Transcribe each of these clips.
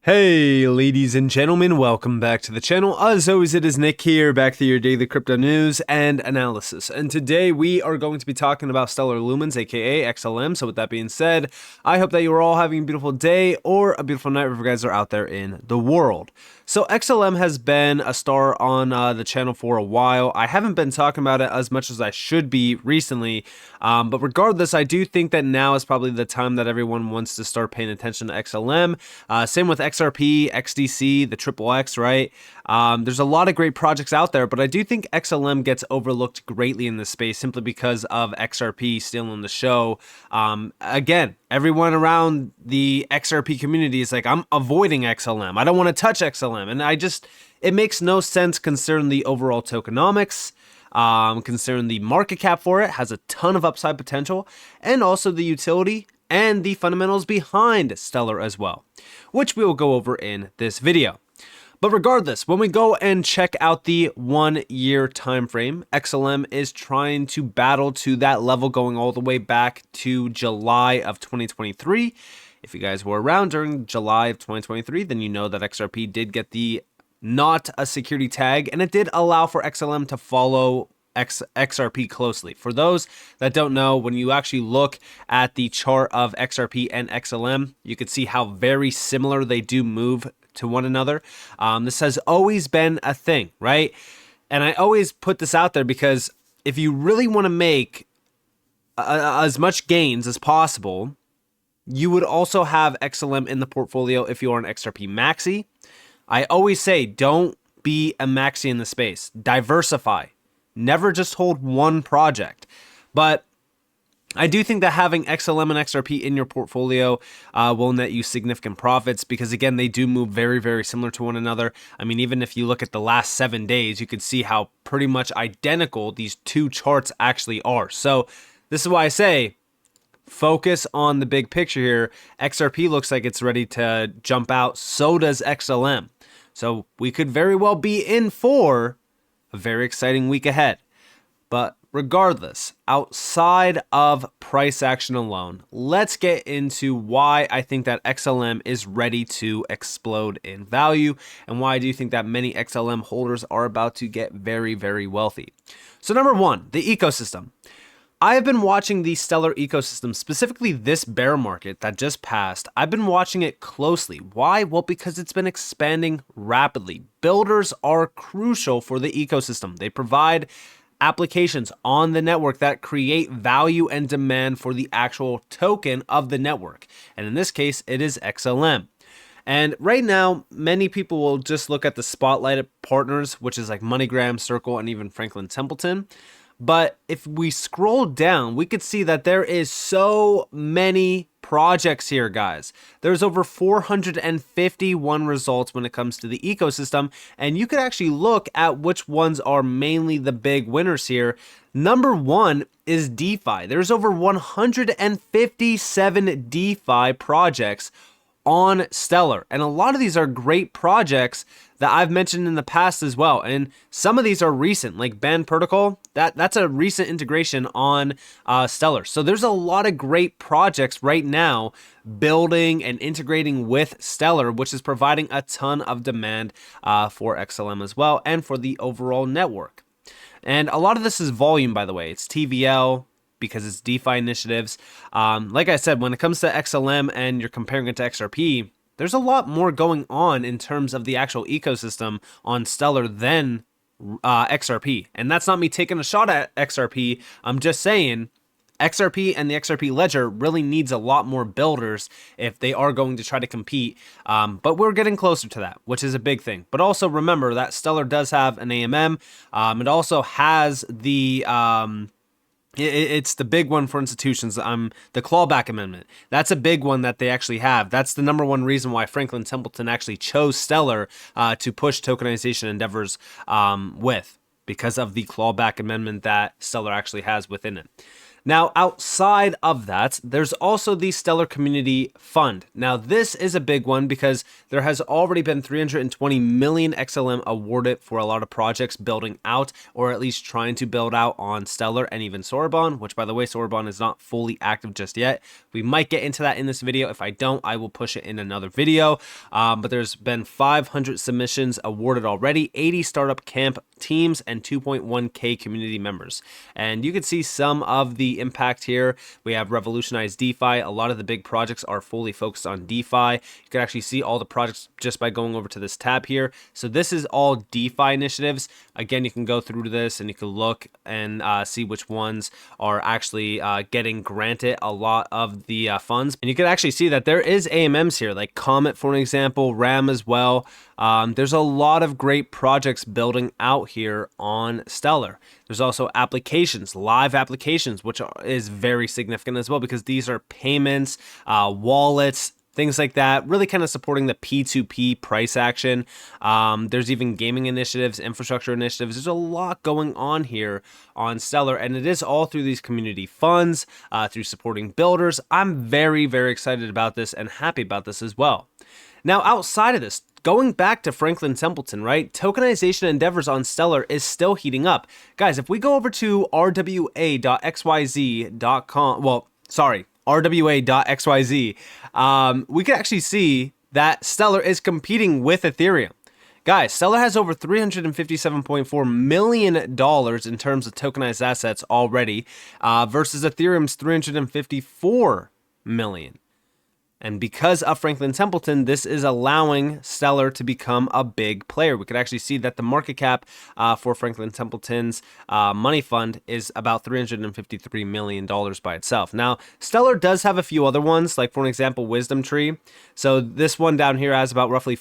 Hey ladies and gentlemen, welcome back to the channel. As always, it is Nick here, back to your daily crypto news and analysis. And today we are going to be talking about Stellar Lumens, aka XLM. So with that being said, I hope that you are all having a beautiful day or a beautiful night wherever you guys are out there in the world. So XLM has been a star on the channel for a while. I haven't been talking about it as much as I should be recently, but regardless, I do think that now is probably the time that everyone wants to start paying attention to XLM. Same with XRP, XDC, the Triple X, right? There's a lot of great projects out there, but I do think XLM gets overlooked greatly in this space simply because of XRP stealing the show. Again, everyone around the XRP community is like, I'm avoiding XLM. I don't want to touch XLM. And it makes no sense considering the overall tokenomics, considering the market cap for it has a ton of upside potential, and also the utility and the fundamentals behind Stellar as well, which we will go over in this video. But regardless, when we go and check out the 1 year time frame, XLM is trying to battle to that level going all the way back to July of 2023. If you guys were around during July of 2023, then you know that XRP did get the not a security tag, and it did allow for XLM to follow XRP closely. For those that don't know, when you actually look at the chart of XRP and XLM, you can see how very similar they do move to one another. This has always been a thing, right? And I always put this out there because if you really want to make as much gains as possible, you would also have XLM in the portfolio if you are an XRP maxi. I always say, don't be a maxi in the space. Diversify. Never just hold one project. But I do think that having XLM and XRP in your portfolio will net you significant profits because, again, they do move very, very similar to one another. I mean, even if you look at the last 7 days, you can see how pretty much identical these two charts actually are. So this is why I say, focus on the big picture here. XRP looks like it's ready to jump out. So does XLM. So we could very well be in for a very exciting week ahead. But regardless, outside of price action alone, let's get into why I think that XLM is ready to explode in value and why I do think that many XLM holders are about to get very, very wealthy. So number one, the ecosystem. I have been watching the Stellar ecosystem, specifically this bear market that just passed. I've been watching it closely. Why? Well, because it's been expanding rapidly. Builders are crucial for the ecosystem. They provide applications on the network that create value and demand for the actual token of the network. And in this case, it is XLM. And right now, many people will just look at the spotlighted partners, which is like MoneyGram, Circle, and even Franklin Templeton. But if we scroll down, we could see that there is so many projects here, guys. There's over 451 results when it comes to the ecosystem, and you could actually look at which ones are mainly the big winners here. Number one is DeFi. There's over 157 DeFi projects on Stellar, and a lot of these are great projects that I've mentioned in the past as well, and some of these are recent, like Band Protocol. That's a recent integration on Stellar. So there's a lot of great projects right now building and integrating with Stellar, which is providing a ton of demand for XLM as well and for the overall network. And a lot of this is volume, by the way. It's TVL, because it's DeFi initiatives. Like I said, when it comes to XLM and you're comparing it to XRP, there's a lot more going on in terms of the actual ecosystem on Stellar than XRP. And that's not me taking a shot at XRP. I'm just saying XRP and the XRP ledger really needs a lot more builders if they are going to try to compete. But we're getting closer to that, which is a big thing. But also remember that Stellar does have an AMM. It also has the it's the big one for institutions. The clawback amendment. That's a big one that they actually have. That's the number one reason why Franklin Templeton actually chose Stellar to push tokenization endeavors with, because of the clawback amendment that Stellar actually has within it. Now, outside of that, there's also the Stellar Community Fund. Now, this is a big one because there has already been 320 million XLM awarded for a lot of projects building out, or at least trying to build out on Stellar and even Sorbonne, which, by the way, Sorbonne is not fully active just yet. We might get into that in this video. If I don't, I will push it in another video. But there's been 500 submissions awarded already, 80 startup camp teams, and 2.1K community members. And you can see some of the impact here. We have revolutionized DeFi. A lot of the big projects are fully focused on DeFi. You can actually see all the projects just by going over to this tab here. So this is all DeFi initiatives. Again, you can go through to this and you can look and see which ones are actually getting granted a lot of the funds. And you can actually see that there is AMMs here, like Comet, for an example, RAM as well. There's a lot of great projects building out here on Stellar. There's also applications, live applications, which is very significant as well, because these are payments, wallets, things like that, really kind of supporting the P2P price action. There's even gaming initiatives, infrastructure initiatives. There's a lot going on here on Stellar, and it is all through these community funds, through supporting builders. I'm very, very excited about this and happy about this as well. Now, outside of this, going back to Franklin Templeton, right? Tokenization endeavors on Stellar is still heating up. Guys, if we go over to rwa.xyz, we can actually see that Stellar is competing with Ethereum. Guys, Stellar has over $357.4 million in terms of tokenized assets already, versus Ethereum's $354 million. And because of Franklin Templeton, this is allowing Stellar to become a big player. We could actually see that the market cap for Franklin Templeton's money fund is about $353 million by itself. Now, Stellar does have a few other ones, like, for an example, Wisdom Tree. So this one down here has about roughly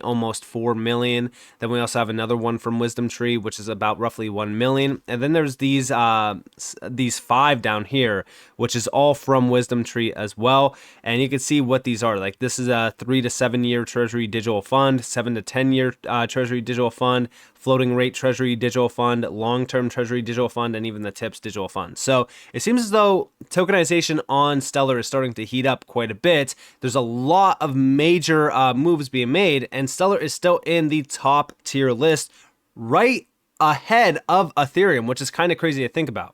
almost 4 million. Then we also have another one from Wisdom Tree, which is about roughly 1 million. And then there's these 5 down here, which is all from Wisdom Tree as well. And you can see what these are. Like, this is a 3 to 7 year Treasury digital fund, 7 to 10 year Treasury digital fund, floating rate Treasury digital fund, long-term Treasury digital fund, and even the TIPS digital fund. So it seems as though tokenization on Stellar is starting to heat up quite a bit. There's a lot of major moves being made, and Stellar is still in the top tier list, right ahead of Ethereum, which is kind of crazy to think about.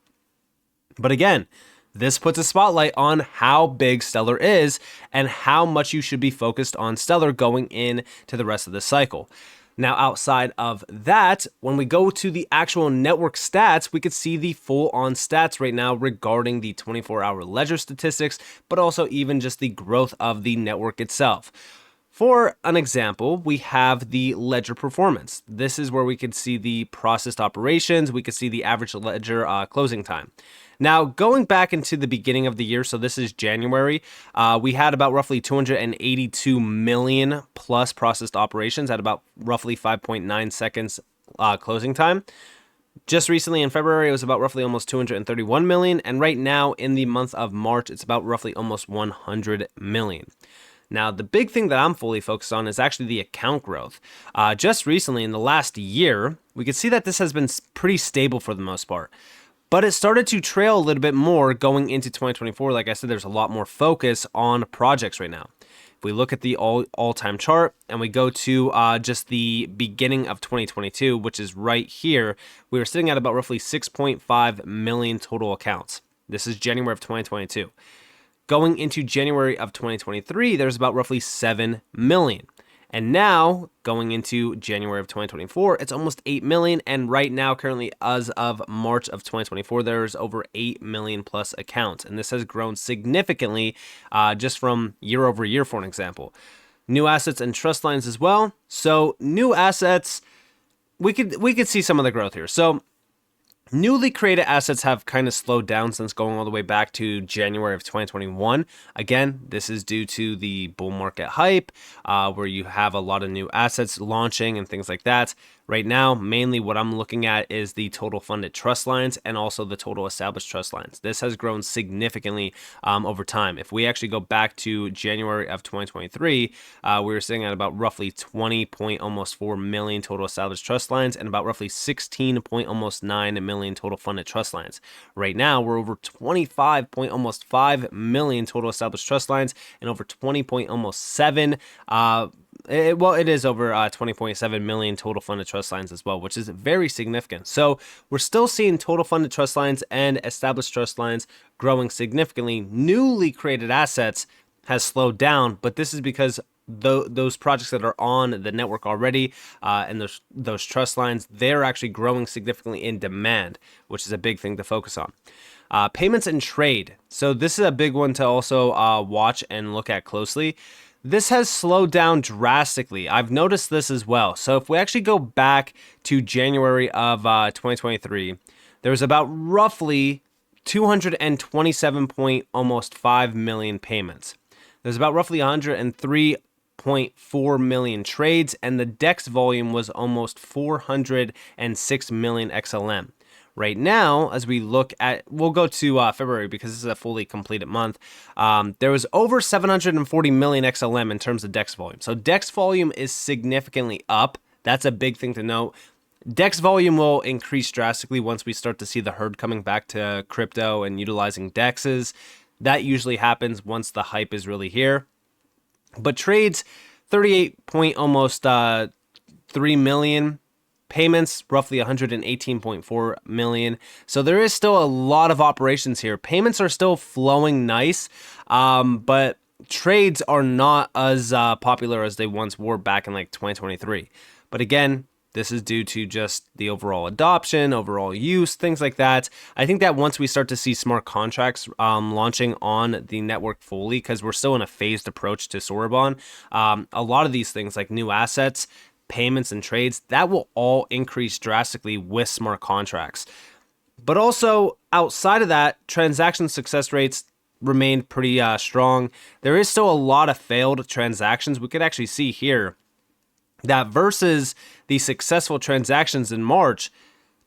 But again, this puts a spotlight on how big Stellar is and how much you should be focused on Stellar going into the rest of the cycle. Now, outside of that, when we go to the actual network stats, we could see the full-on stats right now regarding the 24-hour ledger statistics, but also even just the growth of the network itself. For an example, we have the ledger performance. This is where we could see the processed operations. We could see the average ledger closing time. Now, going back into the beginning of the year, so this is January, we had about roughly 282 million plus processed operations at about roughly 5.9 seconds closing time. Just recently in February, it was about roughly almost 231 million. And right now in the month of March, it's about roughly almost 100 million. Now, the big thing that I'm fully focused on is actually the account growth. Just recently, in the last year, we could see that this has been pretty stable for the most part. But it started to trail a little bit more going into 2024. Like I said, there's a lot more focus on projects right now. If we look at the all-time chart and we go to just the beginning of 2022, which is right here, we were sitting at about roughly 6.5 million total accounts. This is January of 2022. Going into January of 2023, there's about roughly 7 million. And now, going into January of 2024, it's almost 8 million. And right now, currently, as of March of 2024, there's over 8 million plus accounts. And this has grown significantly just from year over year, for an example. New assets and trust lines as well. So new assets, we could see some of the growth here. So newly created assets have kind of slowed down since going all the way back to January of 2021. Again, this is due to the bull market hype, where you have a lot of new assets launching and things like that. Right now, mainly what I'm looking at is the total funded trust lines and also the total established trust lines. This has grown significantly over time. If we actually go back to January of 2023, we were sitting at about roughly 20.4 million total established trust lines and about roughly 16.9 million million total funded trust lines. Right now, we're over 25 point almost 5 million total established trust lines and over 20 point almost 7 it is over 20.7 million total funded trust lines as well, which is very significant. So we're still seeing total funded trust lines and established trust lines growing significantly. Newly created assets has slowed down, but this is because those projects that are on the network already and those trust lines, they're actually growing significantly in demand, which is a big thing to focus on. Payments and trade. So this is a big one to also watch and look at closely. This has slowed down drastically. I've noticed this as well. So if we actually go back to January of 2023, there was about roughly 227.5 million payments. There's about roughly 103.4 million trades, and the DEX volume was almost 406 million XLM. Right now, as we look at, we'll go to February because this is a fully completed month. There was over 740 million XLM in terms of DEX volume. So DEX volume is significantly up. That's a big thing to note. DEX volume will increase drastically once we start to see the herd coming back to crypto and utilizing DEXs. That usually happens once the hype is really here. But trades, 38.3 million. Payments, roughly 118.4 million. So there is still a lot of operations here. Payments are still flowing nice, but trades are not as popular as they once were back in like 2023. But again, this is due to just the overall adoption, overall use, things like that. I think that once we start to see smart contracts launching on the network fully, because we're still in a phased approach to Sorbonne, a lot of these things like new assets, payments and trades, that will all increase drastically with smart contracts. But also outside of that, transaction success rates remain pretty strong. There is still a lot of failed transactions. We could actually see here that versus the successful transactions in March,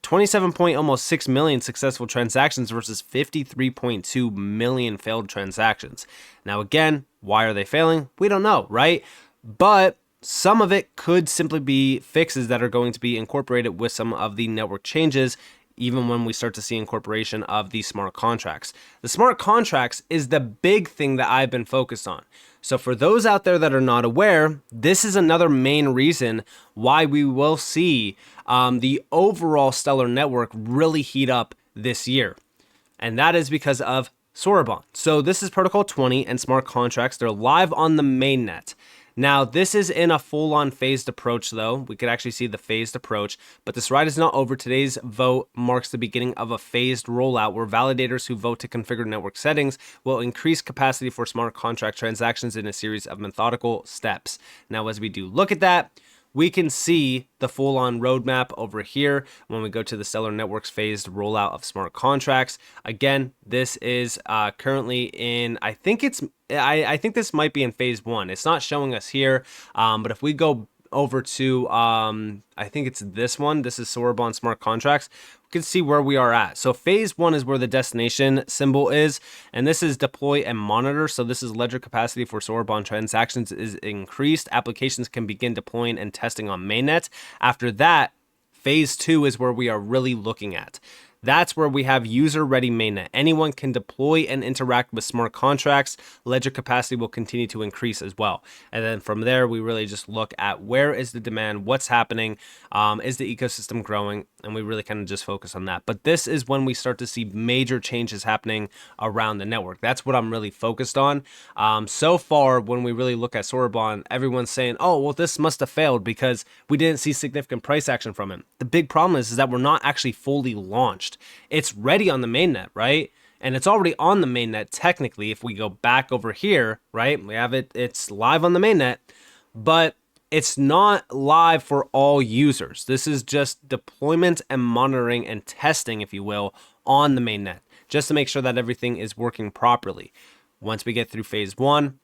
27.6 million successful transactions versus 53.2 million failed transactions. Now again, why are they failing? We don't know, right? But some of it could simply be fixes that are going to be incorporated with some of the network changes, even when we start to see incorporation of these smart contracts. The smart contracts is the big thing that I've been focused on. So for those out there that are not aware, this is another main reason why we will see the overall Stellar network really heat up this year. And that is because of Sorbonne. So this is Protocol 20 and smart contracts. They're live on the mainnet. Now, this is in a full-on phased approach, though. We could actually see the phased approach, but this ride is not over. Today's vote marks the beginning of a phased rollout where validators who vote to configure network settings will increase capacity for smart contract transactions in a series of methodical steps. Now, as we do look at that, we can see the full-on roadmap over here when we go to the Stellar Networks phased rollout of smart contracts. Again, this is currently in, I think this might be in phase 1. It's not showing us here, but if we go over to, I think it's this one. This is Sorbonne smart contracts. We can see where we are at. So phase 1 is where the destination symbol is, and this is deploy and monitor. So this is ledger capacity for Sorbonne transactions is increased. Applications can begin deploying and testing on mainnet. After that, phase 2 is where we are really looking at. That's where we have user-ready mainnet. Anyone can deploy and interact with smart contracts. Ledger capacity will continue to increase as well. And then from there, we really just look at where is the demand, what's happening, is the ecosystem growing, and we really kind of just focus on that. But this is when we start to see major changes happening around the network. That's what I'm really focused on. So far, when we really look at Sorbonne, everyone's saying, oh, well, this must have failed because we didn't see significant price action from it. The big problem is that we're not actually fully launched. It's ready on the mainnet, right? And it's already on the mainnet technically. If we go back over here, right, we have it, it's live on the mainnet, but it's not live for all users. This is just deployment and monitoring and testing, if you will, on the mainnet, just to make sure that everything is working properly. Once we get through phase 1,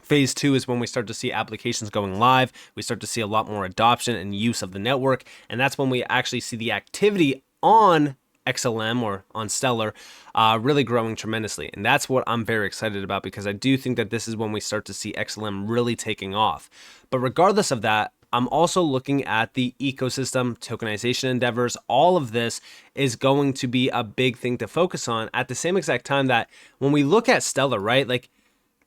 phase 2 is when we start to see applications going live. We start to see a lot more adoption and use of the network, and that's when we actually see the activity on XLM or on Stellar really growing tremendously. And that's what I'm very excited about, because I do think that this is when we start to see XLM really taking off. But regardless of that, I'm also looking at the ecosystem, tokenization endeavors. All of this is going to be a big thing to focus on at the same exact time that when we look at Stellar, right? Like,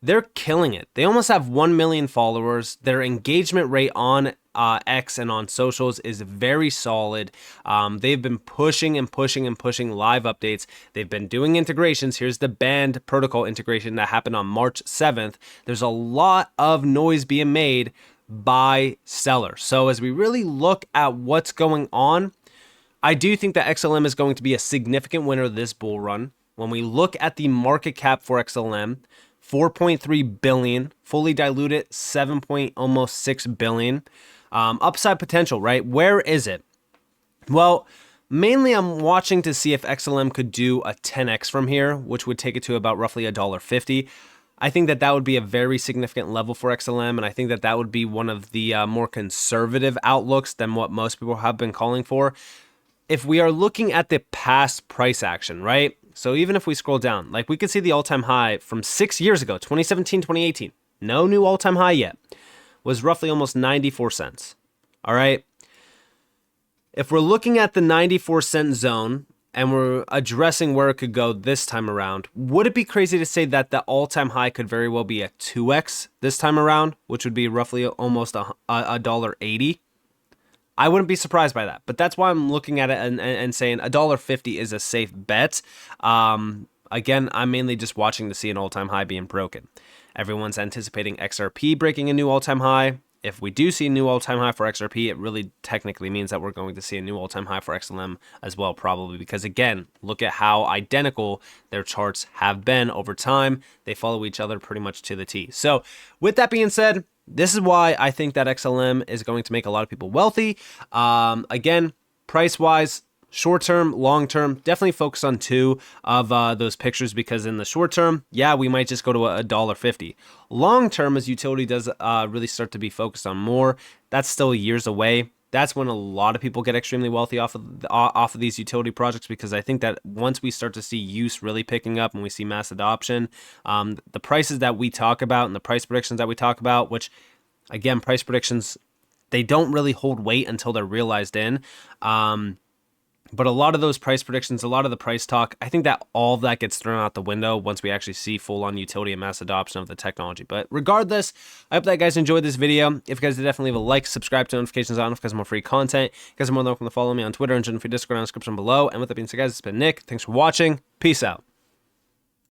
they're killing it. They almost have 1 million followers. Their engagement rate on X and on socials is very solid. They've been pushing and pushing and pushing live updates. They've been doing integrations. Here's the band protocol integration that happened on March 7th. There's a lot of noise being made by Stellar. So as we really look at what's going on, I do think that XLM is going to be a significant winner this bull run. When we look at the market cap for XLM, 4.3 billion, fully diluted, 7.6 billion. Upside potential, right? Where is it? Well, mainly I'm watching to see if XLM could do a 10x from here, which would take it to about roughly $1.50. I think that that would be a very significant level for XLM, and I think that that would be one of the more conservative outlooks than what most people have been calling for. If we are looking at the past price action, right? So even if we scroll down, like we could see the all-time high from 6 years ago, 2017, 2018, no new all-time high yet, was roughly almost 94 cents. All right. If we're looking at the 94-cent zone and we're addressing where it could go this time around, would it be crazy to say that the all-time high could very well be a 2x this time around, which would be roughly almost $1.80? I wouldn't be surprised by that, but that's why I'm looking at it and saying $1.50 is a safe bet. Again, I'm mainly just watching to see an all-time high being broken. Everyone's anticipating XRP breaking a new all-time high. If we do see a new all-time high for XRP, it really technically means that we're going to see a new all-time high for XLM as well, probably, because again, look at how identical their charts have been over time. They follow each other pretty much to the T. So with that being said, this is why I think that XLM is going to make a lot of people wealthy. Again, price-wise, short-term, long-term, definitely focus on two of those pictures, because in the short term, yeah, we might just go to $1.50. Long-term, as utility does really start to be focused on more, that's still years away. That's when a lot of people get extremely wealthy off of these utility projects, because I think that once we start to see use really picking up and we see mass adoption, the prices that we talk about and the price predictions that we talk about, which again, price predictions, they don't really hold weight until they're realized in. But a lot of those price predictions, a lot of the price talk, I think that all of that gets thrown out the window once we actually see full-on utility and mass adoption of the technology. But regardless, I hope that you guys enjoyed this video. If you guys did, definitely leave a like, subscribe to notifications on for more free content. You guys are more than welcome to follow me on Twitter and join the Discord in the description below. And with that being said, guys, it's been Nick. Thanks for watching. Peace out.